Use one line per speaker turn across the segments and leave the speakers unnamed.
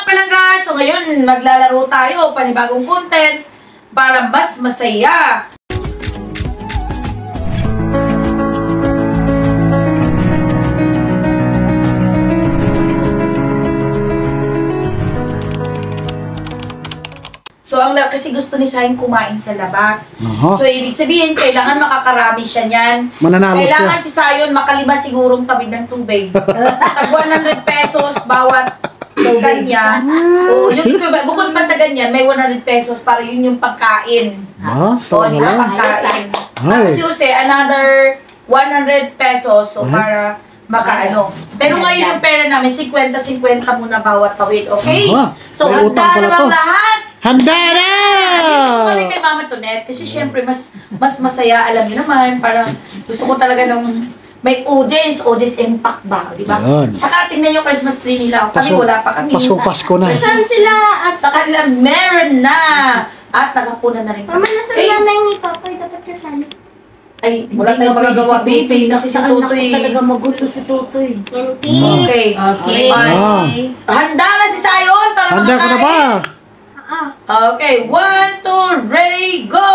palangga! So ngayon, maglalaro tayo, panibagong content para mas masaya. So, ang kasi gusto ni Sahin kumain sa labas. So, ibig sabihin, kailangan makakarami siya niyan.
Mananalo
kailangan
siya.
Si Sayon makalima sigurong tabig ng tubig. Tag 100 pesos bawat ganyan. O, yung bukod pa sa ganyan, may 100 pesos para yun yung pagkain. O, di ba? Pagkain. Si Jose, another 100 pesos. So, para makaano. Pero ngayon yung pera namin, 50-50 muna bawat tawid. Okay? So, handa na bang lahat?
Handa na!
Kami kay Mama Tonet kasi syempre mas masaya, alam niyo naman, parang gusto ko talaga nung may audience impact ba, di ba? Tsaka tingnan yung Christmas tree nila. Kami wala pa kami.
Pasko na.
Saan sila? At sa kanila meron na. At naghapunan na rin kami.
Mama, nasa nanay ni Papa, dapat kasali.
Ay, wala tayong magagawa, baby. Kasi si Tutoy.
Talaga magulo si Tutoy.
Okay. Handa na si Sayon para
handa ka na ba?
Okay, 1, 2, ready, go!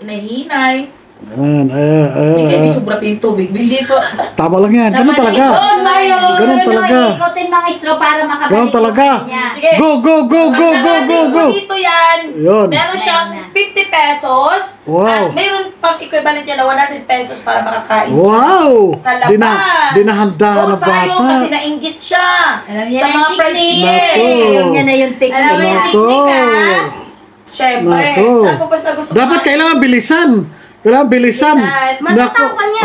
Nahinay. Hindi sobra pa yung tubig. Hindi po.
Tama lang yan. Ganun talaga. Ganun talaga.
Ikotin mga istro para makabalik.
Ganun talaga.
Sige.
Go!
Dito yan.
Yun.
Meron siyang 50 pesos.
Wow.
At meron pang equivalent yan na 100 pesos para makakain siya.
Wow!
Sa labas.
Dinahandahan ng
Sayo
bata.
kasi nainggit siya.
Alam niya
sa
na
mga
yung
fried
technique.
chicken.
Alam niya na yung technique.
Alam mo yung technique, ha? Siyempre. Saan mo basta gusto
Dapat kailangan bilisan. Kailangan bilisan.
Matataw ka niya.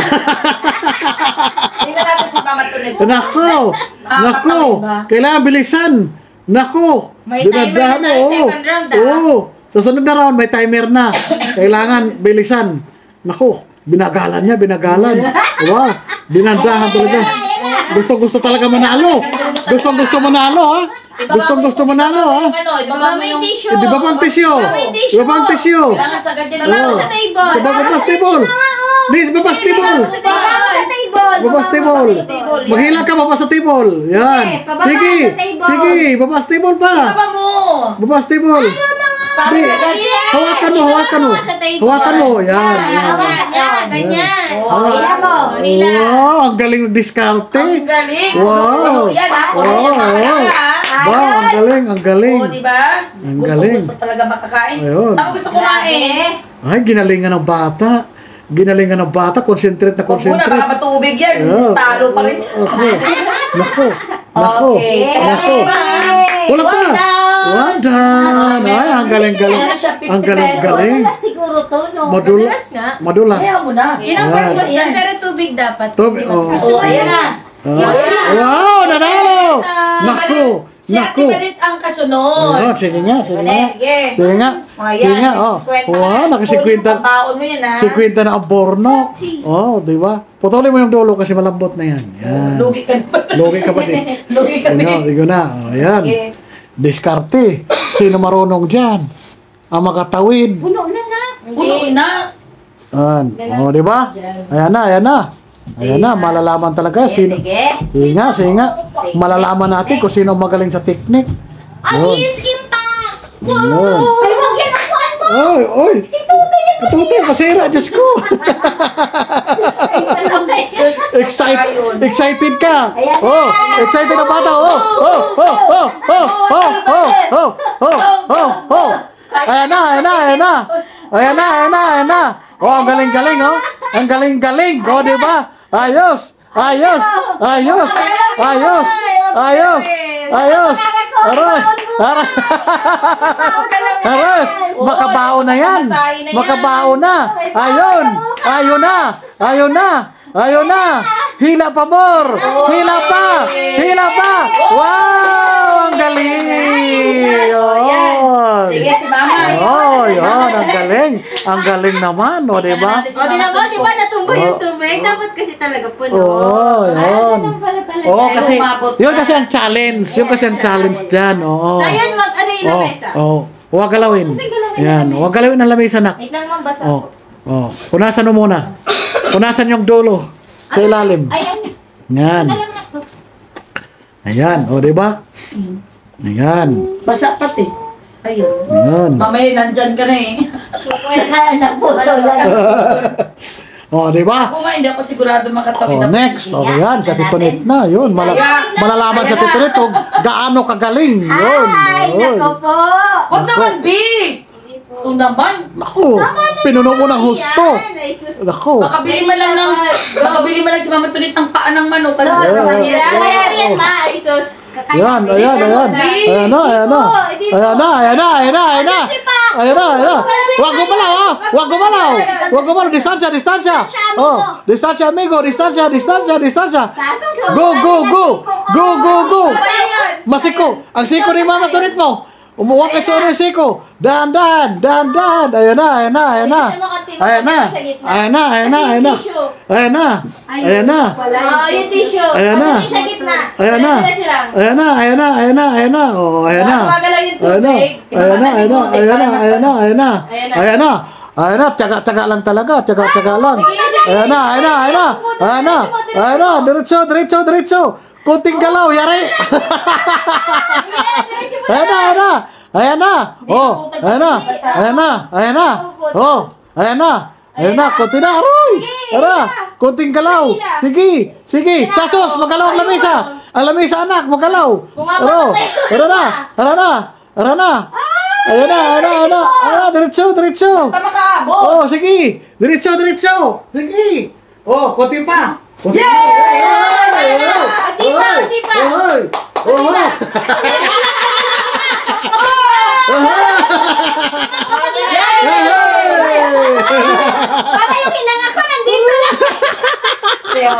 Tingnan natin si Mama Tonet.
Nako. Kailangan bilisan. Nako.
May timer na second round,
Oo. Sa sunod na round, may timer na. Kailangan bilisan. Nako. Binagalan niya. Wow. Binandahan talaga. Gusto talaga manalo. Gusto manalo, ha? Gusto manalo, ha?
Ibaba mo yung tissue.
Di ba pang tissue?
Kailangan sagad yan.
Sa table.
Babas table. Please, babas table. Babas table. Maghila ka, babas sa table. Yan. Sige, babas table pa.
Ibaba mo.
Babas table. Hawakan mo. Yan.
Ganyan.
Wow, ang galing diskarte.
Ang galing.
Wow.
Yan, ha?
Wow, ang galing.
Oo, diba? Gusto talaga makakain. Saan mo gusto kumain?
Ay, ginalingan ng bata. Concentrate.
Huwag muna, baka matubig yan. Talo pa rin.
Nako. Wala pa. One down. Ay, ang galing. Ang galing.
Siguro to, no?
Madulas.
Kaya mo na.
Yun ang purpose yan, pero tubig dapat.
Oo, ayan na.
Wow, nanalo.
Si Ate Balit ang kasunod.
Sige nga.
Sige.
Wow, naka-50.
Baon mo yan, ha?
50 na ang borno. Oh, di ba? Putulin mo yung dulo kasi malambot na yan. Yan.
Lugi ka na.
Lugi ka pa din.
Lugi ka din.
Ikaw na. Ayan. Diskarte. Sino marunong dyan? Ang makatawid.
Puno na.
Ayan. O, di ba? Ayan na. Malalaman talaga. Sige nga. Malalaman natin kung sino magaling sa teknik.
Audience impact!
Yun.
Ay, wag yan ang kuhan mo!
Oy! Tutoy, masira. Diyos ko. Excited ka. Excited na bata. Ayan na. Ang galing. Ang galing. Di ba? Ayos. Aros. Makabaon na yan. Ayun na. Hila pa, Bor. Hila pa. Wow, ang galing.
Sige, si Mama.
Ang galing naman, di ba?
Di ba natumbo yung tubig? Dapat kasi talaga puno.
Yun. Kasi ang challenge. Dyan.
Ayan, wag ano yung lamesa.
Huwag galawin. Yan, huwag galawin ang lamesa, nak.
Wait lang, basa
Oh. Punasan mo muna. Punasan yung dulo sa ilalim.
Ayan.
Yan.
Alam na to.
Ayan, di ba? Ayan.
Basa pati. Ayun.
Ayan.
Mamaya, nandyan ka na eh.
Saka naputol.
O, di ba?
Ako nga, hindi ako sigurado makatawid.
O, next. O, yan. Sa Titonet na. Yun. Malalaman sa Titonet kung gaano kagaling. Yun.
Ay,
Yun.
nako po.
Huwag naman, B! Kung naman,
Naku. Pinuno mo ng husto.
Yan, ay sus.
Naku.
makabili man lang si Mama Tunit ng paa ng manok. Kasi
Sus,
sa
mahirap.
kanila.
Kaya yan, ma, ay sus.
Ayan, ayan, ayan. Ayan na, ayan na. Ayan na, ayan na, ayan na, ayan na. Ayan na, ayan na. Huwag gumalaw, ha? Huwag gumalaw. Huwag gumalaw. Distansya, distansya. Oh, distansya, amigo. Distansya, distansya, distansya. Go, go, go. Go, go, go. Masiko. Ang siko ni Mama Tunit mo. Umuwag ka sa yung siko. Dahan, dahan, dahan, dahan. Ayan na, ayan na, ayan na. Ayan na. Ayan na, ayan na, ayan na. Ayan na. Ayan na.
Oh, yung tissue.
Ayan na.
Sa gitna.
Ayan na.
Diretso lang.
Ayan na, ayan na, ayan na, ayan na. Oh, ayan na.
Tumagalaw yung
Ayan na.
tubig.
Ayan na, ayan na, ayan na, ayan na, ayan na.
Ayan na.
Ayan na. Ayan na, tsaga-tsaga lang talaga, tsaga-tsaga lang. Ayan na, ayan na, ayan na. Ayan na. Ayan na, diretso, diretso, diretso. Kunting galaw, yari. Ayan na, ayan na. Ayan na. Oh, ayan na. Ayan na, ayan na. Oh, ayan na. Ayan na, kunti na. Aroy. Ayan na, kunting galaw. Sige, sige. Sasos, magalaw ang lamisa. Ang lamisa, anak, magalaw. Aro, aro na, aro na, aro na. Ayan na, ayan na, ayan na. Ayan na, diretso, diretso.
Basta makaabot.
Oh, sige. Diretso, diretso. Sige. Oh, kunti pa. Kunti pa.
Kunti pa, kunti pa.
Oy, oy.
Para yung hinanga ko nandito lang.
Pero,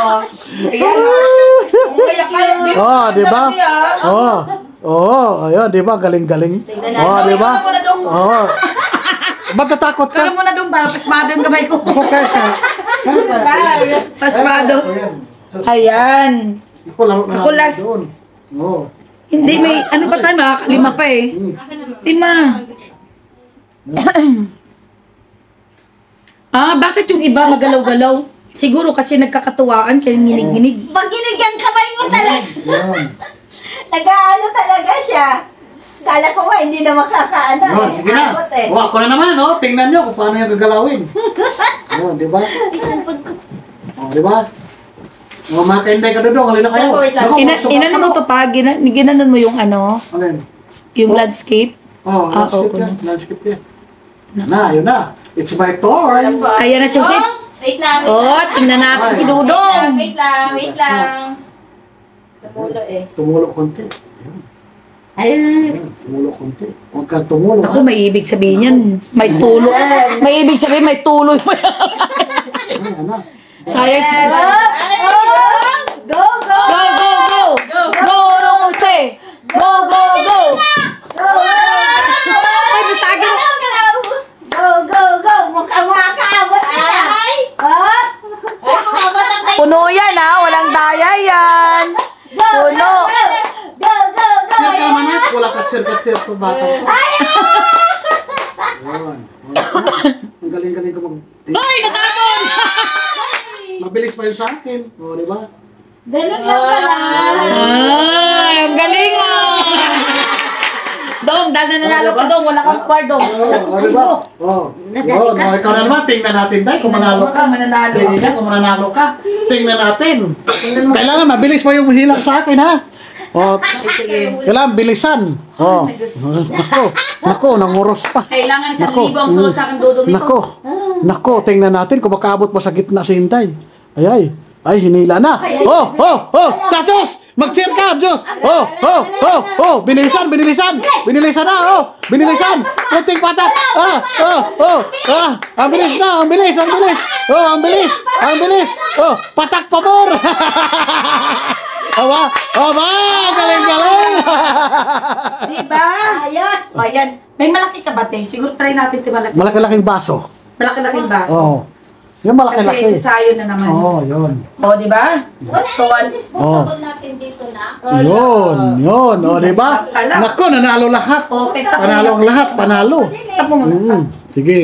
ayan. Kung kaya-kaya, B.
Oh, di ba?
Dami, ah.
Oh. Oh, ayun, di ba? Galing-galing. Oh, di ba?
Ikaw muna dong.
Oh. Ba't natakot ka?
Ikaw muna dong, para pasmado yung kamay ko.
Ako kaya.
Pasmado. Ayan.
Ako laro na
Ako last.
doon. Oh.
Hindi, may, ano pa tayo, makakalima pa eh. Lima. Bakit yung iba magalaw-galaw? Siguro kasi nagkakatuwaan, kaya nginig-nginig.
Pag ginigyan kamay mo talaga.
Yan.
Nag-ano talaga siya. Kala ko nga hindi na makakaano.
Oh, sige na.
Abot eh.
Oh, ako na naman, oh. Tingnan nyo kung paano yung gagalawin. Oh, di ba?
Isang pag ko.
Oh, di ba? Oh, makainday ka doon. Halina kayo.
Wait lang.
Naku,
Inanon mo to pa, ginanon mo yung ano,
Ano yun?
yung landscape.
Oh,
Ah,
landscape
oo.
yan. Landscape yan. Na, yun na. It's my turn.
Ayan na si Jose.
Wait lang, wait
Oh,
lang.
tingnan natin si Dudong.
Wait lang, wait lang. Tumulo eh.
Tumulo konti.
Ayun.
Ayan, tumulo konti. Huwag kang tumulo.
Ako, may ibig sabihin yan. May tulo. May ibig sabihin, may tuloy mo yan.
Ano?
Sayang si
Go, go!
Go, go, go! Go, Jose! Go, go, go! Ay, basta agad.
Go, go, go! Mukhang makaabot kita! Ah!
Puno yan ha, walang daya yan.
Go,
Puno.
go, go, go!
Sir ka man at wala katsir-katsir sa bata ko. Yun. Ang galing-galing ko mag...
Ay, natapon!
Mabilis pa yun sa akin. O, di ba?
Ganun lang pala.
Ay, ang galing ah! Dong, dahil na nanalo ka, Dong. Wala kang kwar, Dong.
O, di ba? O, ikaw na naman. Tingnan natin, Day, kung manalo ka.
Mananalo.
Sige ka, kung mananalo ka. Tingnan natin. Kailangan mabilis pa yung hilang sa akin, ha? O, kailangan bilisan. O, nako, nanguros pa.
Kailangan 1,000 ang sunod sa akin, Dodong nito.
Nako, tingnan natin kung makaabot pa sa gitna si Hinday. Ay, hinila na. Sasos! Mag-cheer ka, Diyos! Binilisan na, binilisan! Kunting patak! Ang bilis na, ang bilis! Ang bilis! Patak pa more! Galing!
Diba? Ayos! O, ayan. May malaki ka ba, te? Siguro try natin ito malaki.
Malaki-laking baso.
Malaki-laking baso.
Oh. Yung malaki-laki.
Kasi sasayo na naman.
Oo, yun.
O, diba? So,
Disposable natin dito na.
Yun. O, diba? Nako, nanalo lahat.
Okay, stop mo
Panalo ang
muna.
lahat, panalo.
Stop mo muna.
Sige.